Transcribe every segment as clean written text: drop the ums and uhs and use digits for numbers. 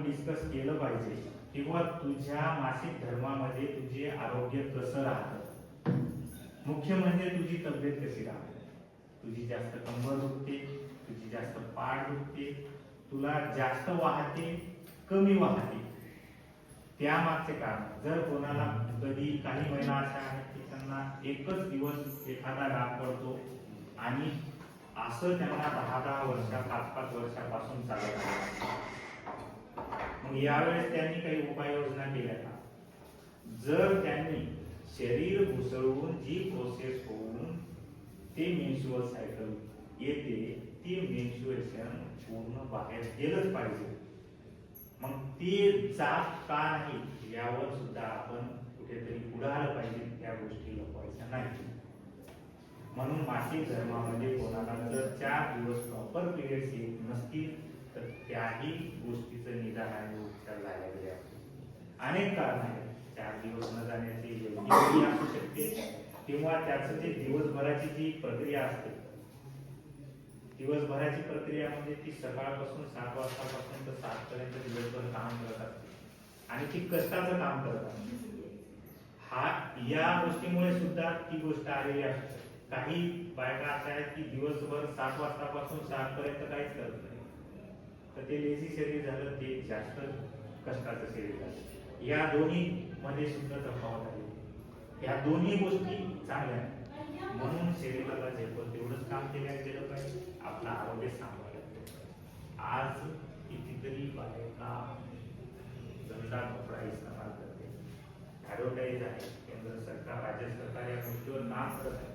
Discuss केलं पाहिजे किंवा तुझ्या मासिक धर्मामध्ये तुझे आरोग्य कसं राहतं. मुख्य म्हणजे तुझी तब्येत कशी राहते. तुझी जास्त कंबर दुखते, तुझी जास्त पाठ दुखते, तुला जास्त वाहते, कमी वाहते, त्यामागचे कारण. जर कोणाला कधी काही महिला अशा आहेत की त्यांना एकच दिवस एखादा डाग पडतो आणि असं त्यांना 10-10 वर्ष 5-5 वर्षापासून चालत आहे. मग यावेळेस त्यांनी काही उपाययोजना केल्या का? जर त्यांनी शरीर घुसळून जी प्रोसेस होऊन ते मेन्स्ट्रुअल सायकल येते, ती मेन्स्ट्रुएशन पूर्ण बाहेर गेलंच पाहिजे. मग ते जात का नाही यावर सुद्धा आपण कुठेतरी पुढे आलं पाहिजे. त्या गोष्टी लपवायच्या नाही. म्हणून मासिक धर्मामध्ये कोणाला जर 4 दिवस प्रॉपर पिरियड्स येत नसतील तर त्याही गोष्टीचं निदान आणि उपचार झाला गेले असते. अनेक कारण आहेत 4 दिवस न जाण्याची योग्य असू शकते किंवा त्याचं जे दिवसभराची जी प्रक्रिया असते, दिवसभराची प्रक्रिया म्हणजे ती सकाळपासून 7 वाजतापासून तर 7 पर्यंत दिवसभर काम करत असते आणि ती कष्टाचं काम करत असते. हा या गोष्टीमुळे सुद्धा ती गोष्ट आलेली असते. काही बायका अशा आहेत की दिवसभर 7 वाजतापासून 7 पर्यंत काहीच करत नाही, तर ते लेझी शरीर झालं, ते जास्त कष्टाचं शरीर झालं. या दोन्ही मध्ये सुद्धा तफावत आहे. या दोन्ही गोष्टी चांगल्या आहेत. म्हणून शरीराला झेपत तेवढंच काम केलं पाहिजे, आपलं आरोग्य सांभाळलं पाहिजे. आज कितीतरी बायका गंदा कपडा इस्तेमाल करते, ॲडव्हर्टाईज आहे. केंद्र सरकार, राज्य सरकार या गोष्टीवर काम करत आहे.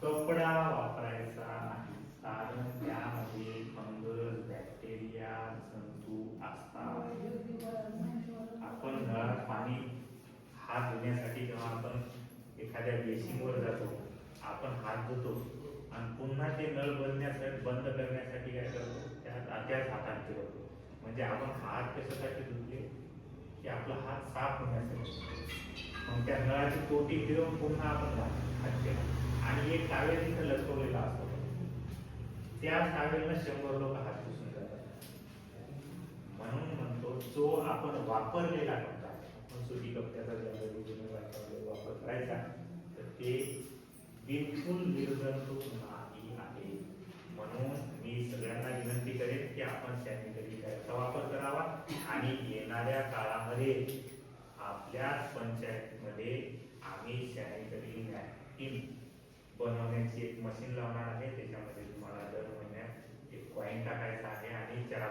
कपडा वापरायचा नाही, कारण त्यामध्ये फंगस, बॅक्टेरिया, जंतू असतात. आपण नळात पाणी हात धुण्यासाठी जेव्हा आपण एखाद्या बेसिनवर जातो, आपण हात धुतो आणि पुन्हा ते नळ बंद करण्यासाठी काय करतो, त्याच हातात फिरवतो. म्हणजे आपण हात कशासाठी धुतले की आपला हात साफ होण्यासाठी. मग त्या नळाची टोटी फिरवून पुन्हा आपण हात केला आणि एक टावेल तिथे लटकवलेला असतो. त्या टावेलनं 100 लोक हात पुसून जातात. म्हणून म्हणतो जो आपण वापरलेला कपडा, आपण सुती कपड्याचा वापर करायचा तर ते बिलकुल निर्जंतुक नाही आहे. म्हणून मी सगळ्यांना विनंती करेन की आपण सॅनिटरी पॅडचा वापर करावा आणि येणाऱ्या काळामध्ये आपल्या पंचायतीमध्ये आम्ही सॅनिटरी नॅपकिन बनवण्याची एक मशीन लावणार आहे. त्याच्यामध्ये तुम्हाला दर महिन्यात एक कॉईन टाकायचा आहे आणि 4